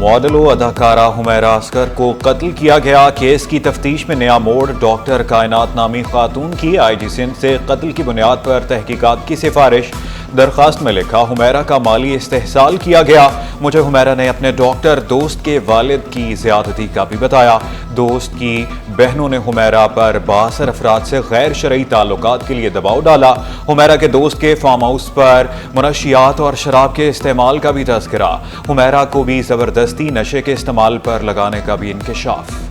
Model व अदाकारा हुमैरा असगर को कत्ल किया गया। केस की तफ्तीश में नया मोड़। डॉक्टर कायनात नामी खातून की आईजी सिंध से कत्ल की बुनियाद पर तहकीकात की सिफारिश। दरख्वास्त में लिखा, हुमैरा का माली इस्तेहसाल किया गया। मुझे हुमैरा ने अपने डॉक्टर दोस्त के वालिद की ज्यादती का भी बताया। दोस्त की बहनों ने हुमैरा पर 62 अफराद से गैर शरई ताल्लुकात के लिए दबाव डाला। हुमैरा के दोस्त के फार्म हाउस पर मुनशियात और शराब के इस्तेमाल का भी तज़किरा। हुमैरा को भी जबरदस्ती नशे के इस्तेमाल पर लगाने का भी इंकिशाफ।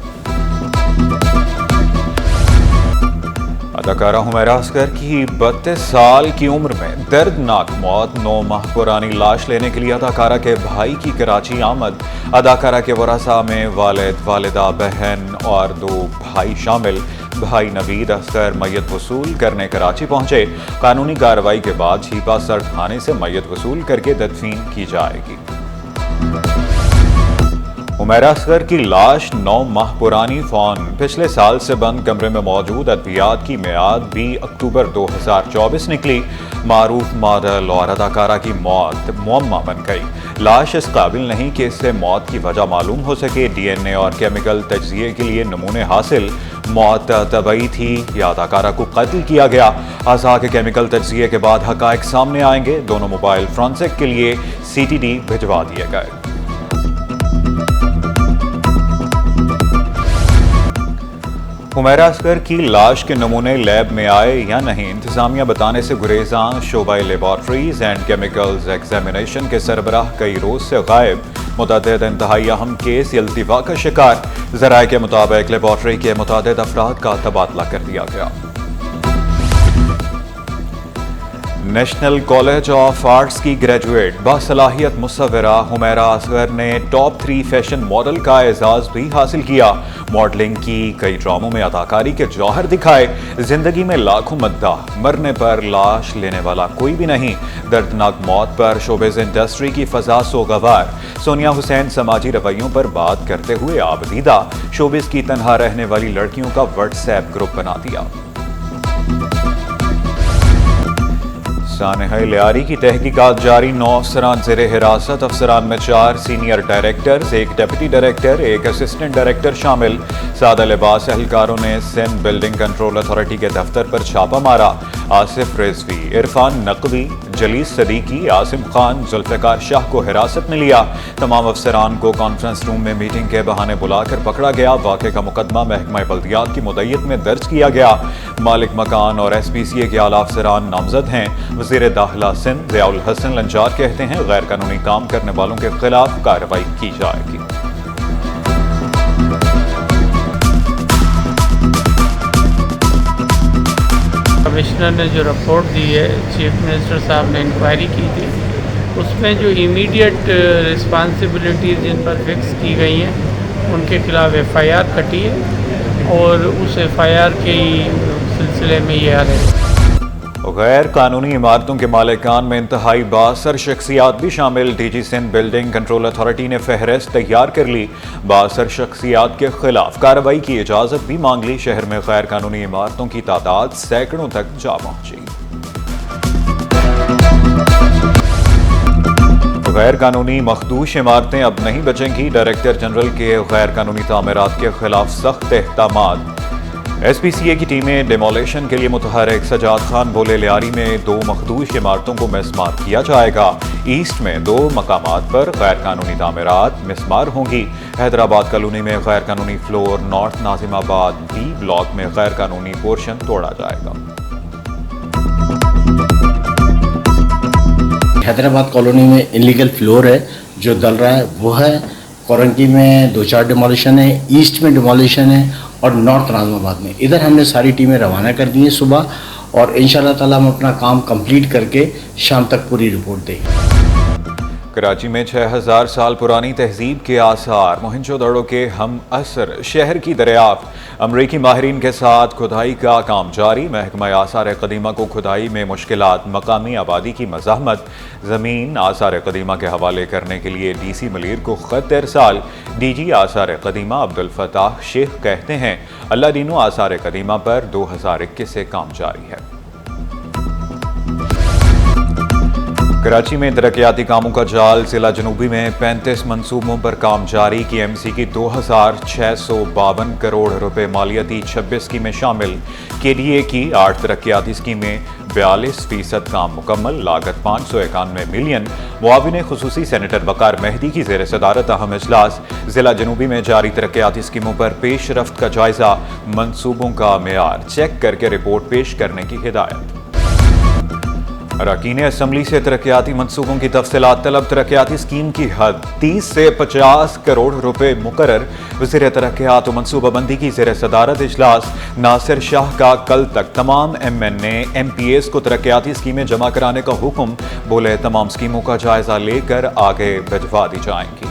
अदाकारा हुमैरा असगर की 32 साल की उम्र में दर्दनाक मौत। 9 माह पुरानी लाश लेने के लिए अदाकारा के भाई की कराची आमद। अदाकारा के वरासा में वालिद, वालिदा, बहन और 2 भाई शामिल। भाई नवीद असगर मैयत वसूल करने कराची पहुंचे। कानूनी कार्रवाई के बाद छीपा सर थाने से मैयत वसूल करके तदफीन की जाएगी। हुमैरा असगर की लाश 9 माह पुरानी फोन। पिछले साल से बंद कमरे में मौजूद अद्वियात की मियाद 20 अक्टूबर 2024 निकली। मारूफ मॉडल और अदाकारा की मौत मुअम्मा बन गई। लाश इस काबिल नहीं कि इससे मौत की वजह मालूम हो सके। DNA और केमिकल तजज़िये के लिए नमूने हासिल। मौत तबई थी या अदाकारा को कत्ल किया गया? अज़ा के केमिकल तजज़िये के बाद हक़ाइक़ सामने आएंगे। दोनों मोबाइल फ्रांसिक के लिए CTD भिजवा दिए गए। हुमैरा असगर की लाश के नमूने लैब में आए या नहीं, इंतजामिया बताने से गुरेज़ां। शोबाई लेबॉर्ट्रीज एंड केमिकल्स एग्जामिनेशन के सरबराह कई रोज से गायब। मुतअद्दिद इंतहाई अहम केस इल्तिवा का शिकार। ज़राए के मुताबिक लेबॉर्ट्री के मुतअद्दिद अफराद का तबादला कर दिया गया। नेशनल कॉलेज ऑफ आर्ट्स की ग्रेजुएट बासलाहियत मुसव्विरा हुमैरा असगर ने टॉप 3 फैशन मॉडल का एजाज भी हासिल किया। मॉडलिंग की, कई ड्रामों में अदाकारी के जौहर दिखाए। जिंदगी में लाखों मद्दाह, मरने पर लाश लेने वाला कोई भी नहीं। दर्दनाक मौत पर शोबिज़ इंडस्ट्री की फजा सोगवार। सोनिया हुसैन समाजी रवैयों पर बात करते हुए आबदीदा। शोबिज़ की तनहा रहने वाली लड़कियों का व्हाट्सएप ग्रुप बना दिया। सानेहा लियारी की तहकीकात जारी। 9 अफसरान ज़ेरे हिरासत। अफसरान में 4 senior directors, 1 deputy director, 1 assistant director शामिल। सादा लिबास एहलकारों ने सिंध बिल्डिंग कंट्रोल अथॉरिटी के दफ्तर पर छापा मारा। आसिफ रिजवी, इरफान नकवी, जलीस सदीकी, आसिम खान, जुल्फ़िकार शाह को हिरासत में लिया। तमाम अफसरान को कॉन्फ्रेंस रूम में मीटिंग के बहाने बुलाकर पकड़ा गया। वाक़े का मुकदमा महकमा बल्दियात की मुद्दत में दर्ज किया गया। मालिक मकान और SPCA के आला अफसरान नामजद हैं। वज़ीर दाखिला सिंध ज़ियाउल हसन लंजार कहते हैं, गैर कानूनी काम करने वालों के खिलाफ कार्रवाई की जाएगी। कमिश्नर ने जो रिपोर्ट दी है, चीफ मिनिस्टर साहब ने इंक्वायरी की थी, उसमें जो इमीडिएट रिस्पांसिबिलिटीज़ जिन पर फिक्स की गई हैं उनके खिलाफ FIR कटी है और उस FIR के सिलसिले में ये हालत। गैर कानूनी इमारतों के मालिकान में इंतहाई बासर शख्सियात भी शामिल। DG Sindh building control authority ने फहरिस्त तैयार कर ली। बासर शख्सियात के खिलाफ कार्रवाई की इजाज़त भी मांग ली। शहर में गैर कानूनी इमारतों की तादाद सैकड़ों तक जा पहुंची। गैर कानूनी मखदूश इमारतें अब नहीं बचेंगी। डायरेक्टर जनरल के गैर कानूनी तामीरात के खिलाफ सख्त अहकामात। SPCA की टीमें डिमोलेशन के लिए मुतहरिक। सजाद खान बोले, लियारी में 2 मखदूश इमारतों को मिसमार किया जाएगा। ईस्ट में 2 मकामात पर गैर कानूनी तामीरात मिसमार होंगी। हैदराबाद कॉलोनी में गैर कानूनी floor. North Nazimabad B block में गैर कानूनी पोर्शन तोड़ा जाएगा। हैदराबाद कॉलोनी में इलीगल फ्लोर है जो डल रहा है वो है। कोरंकी में 2-4 डिमोलिशन है। ईस्ट में डिमोलिशन है और नॉर्थ नाज़िमाबाद में। इधर हमने सारी टीमें रवाना कर दी हैं सुबह और इंशाल्लाह ताला हम अपना काम कंप्लीट करके शाम तक पूरी रिपोर्ट देंगे। कराची में 6000 साल पुरानी तहजीब के आसार। मोहनजोदड़ो के हम असर शहर की दरियाफ्त। अमरीकी माहिरीन के साथ खुदाई का काम जारी। महकमा आसार कदीमा को खुदाई में मुश्किलात। मकामी आबादी की मज़ाहमत। ज़मीन आसार कदीमा के हवाले करने के लिए DC मलीर को ख़त इरसाल। DG आसार कदीमा अब्दुल फताह शेख कहते हैं, अल्लाह दीनो आसार कदीमा पर 2021 से काम जारी है। कराची में तरक्याती कामों का जाल। जिला जनूबी में 35 मंसूबों पर काम जारी। KMC की 2652 करोड़ रुपए मालियाती 26 स्कीमें शामिल। KDA की 8 तरक्याती स्कीमें, 42% काम मुकम्मल। लागत 591 मिलियन। मुआविन खुसूसी सेनेटर वकार मेहदी की ज़ेर सदारत अहम इजलास। जिला जनूबी में जारी तरक्याती स्कीमों पर पेशरफ्त का जायजा। मंसूबों का मेयार चेक करके रिपोर्ट पेश करने की हिदायत। अरकान असम्बली से तरक्याती मंसूबों की तफसीलात तलब। तरक्याती स्कीम की हद 30 से 50 करोड़ रुपए मुकर्रर। वज़ीर तरक्यात व मनसूबाबंदी की ज़ेर सदारत इजलास। नासिर शाह का कल तक तमाम MNA MPAs को तरक्याती स्कीमें जमा कराने का हुक्म। बोले तमाम स्कीमों का जायजा लेकर आगे भिजवा दी जाएंगी।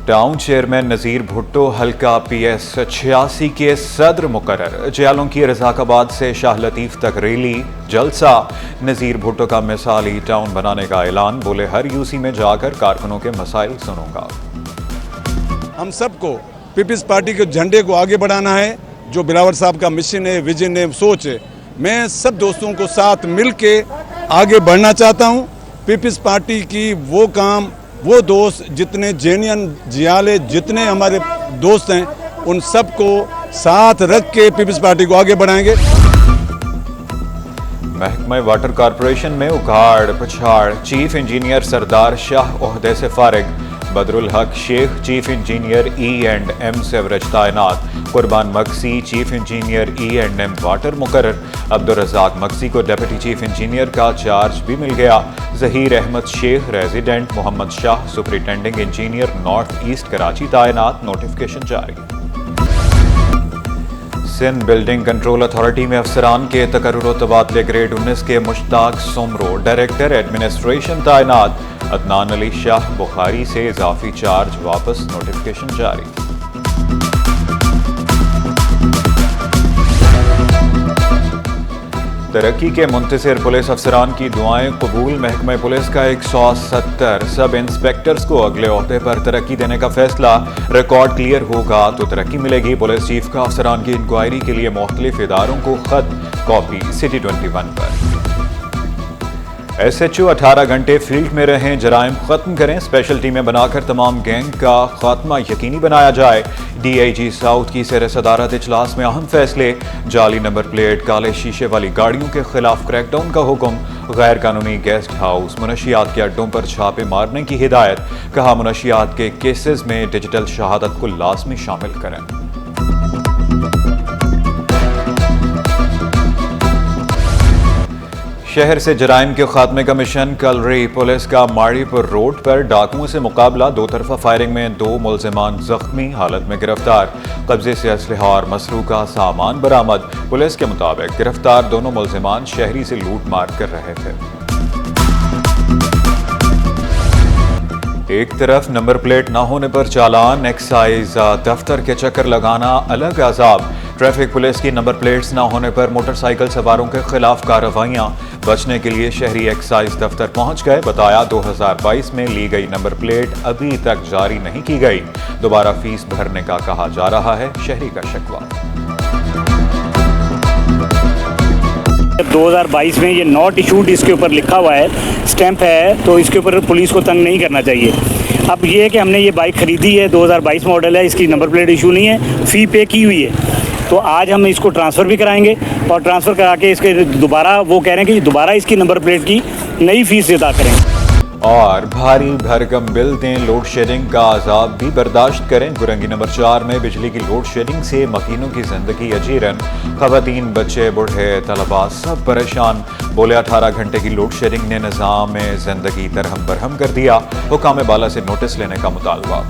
टाउन चेयरमैन नज़ीर भुट्टो हल्का PS 86 के सदर मुकर्रर। जयालों की रज़ाकाबाद से शाह लतीफ़ तक रैली जलसा। नज़ीर भुट्टो का मिसाली टाउन बनाने का ऐलान। बोले हर UC में जाकर कारकुनों के मसाइल सुनूंगा। हम सबको पीपल्स पार्टी के झंडे को आगे बढ़ाना है। जो बिलावर साहब का मिशन है, विजन है, सोच है, मैं सब दोस्तों को साथ मिल के आगे बढ़ना चाहता हूँ। पीपल्स पार्टी की वो काम, वो दोस्त जितने जेनियन जियाले जितने हमारे दोस्त हैं, उन सबको साथ रख के पीपल्स पार्टी को आगे बढ़ाएंगे। महकमा वाटर कॉरपोरेशन में उघाड़ पछाड़। चीफ इंजीनियर सरदार शाह ओहदे से फारिग। बदरुल हक Sheikh chief engineer E&M sewerage तैनात। कुर्बान Maksi chief engineer E&M water मुकर्रर। अब्दुल रज़ाक मक्सी को डिप्टी चीफ इंजीनियर का चार्ज भी मिल गया। Zaheer Ahmed Sheikh resident. Mohammad Shah superintending engineer north east Karachi तैनात। नोटिफिकेशन जारी। सिंध बिल्डिंग कंट्रोल अथॉरिटी में अफसरान के तकर्रुर तबादले। ग्रेड 19 के मुश्ताक सुमरो डायरेक्टर एडमिनिस्ट्रेशन तैनात। अदनान अली शाह बुखारी से इजाफी चार्ज वापस। नोटिफिकेशन जारी। तरक्की के मुंतसिर पुलिस अफसरान की दुआएं कबूल। महकमा पुलिस का 170 सब इंस्पेक्टर्स को अगले ओहदे पर तरक्की देने का फैसला। रिकॉर्ड क्लियर होगा तो तरक्की मिलेगी। पुलिस चीफ का अफसरान की इंक्वायरी के लिए मुख्तलिफ इदारों को खत। कॉपी सिटी 21 पर। SHO 18 घंटे फील्ड में रहें, जराइम खत्म करें। स्पेशल टीमें बनाकर तमाम गैंग का खात्मा यकीनी बनाया जाए। DIG साउथ की ज़ेर सदारत इजलास में अहम फैसले। जाली नंबर प्लेट, काले शीशे वाली गाड़ियों के खिलाफ क्रैकडाउन का हुक्म। गैर कानूनी गेस्ट हाउस, मुनशियात के अड्डों पर छापे मारने की हिदायत। कहा मुनशियात के केसेस में डिजिटल शहादत को लाजमी शामिल करें। शहर से जराइम के खात्मे का मिशन। कल रही पुलिस का माड़ीपुर रोड पर डाकुओं से मुकाबला। दो तरफा फायरिंग में 2 मुलजिमान जख्मी, हालत में गिरफ्तार। कब्जे से असलहा और मसरूका सामान बरामद। पुलिस के मुताबिक गिरफ्तार दोनों मुलजिमान शहरी से लूट मार कर रहे थे। एक तरफ नंबर प्लेट न होने पर चालान, एक्साइज दफ्तर के चक्कर लगाना अलग अजाब। ट्रैफिक पुलिस की नंबर प्लेट्स न होने पर मोटरसाइकिल सवारों के खिलाफ कार्रवाइयां। बचने के लिए शहरी एक्साइज दफ्तर पहुंच गए। बताया 2022 में ली गई नंबर प्लेट अभी तक जारी नहीं की गई। दोबारा फीस भरने का कहा जा रहा है, शहरी का शिकवा। 2022 में ये नॉट इशूड इसके ऊपर लिखा हुआ है, स्टैंप है, तो इसके ऊपर पुलिस को तंग नहीं करना चाहिए। अब ये है कि हमने ये बाइक खरीदी है, 2022 मॉडल है, इसकी नंबर प्लेट इशू नहीं है, फ़ी पे की हुई है। तो आज हम इसको ट्रांसफ़र भी कराएंगे और ट्रांसफ़र करा के इसके दोबारा वो कह रहे हैं कि दोबारा इसकी नंबर प्लेट की नई फ़ीस अदा करें। और भारी भरकम बिल दें, लोड शेडिंग का अजाब भी बर्दाश्त करें। गुरंगी नंबर 4 में बिजली की लोड शेडिंग से मकीनों की जिंदगी अजीरन। खवातीन, बच्चे, बूढ़े, तलबा सब परेशान। बोले 18 घंटे की लोड शेडिंग ने निज़ाम में जिंदगी दरहम बरहम कर दिया। हुकाम बाला से नोटिस लेने का मुतालबा।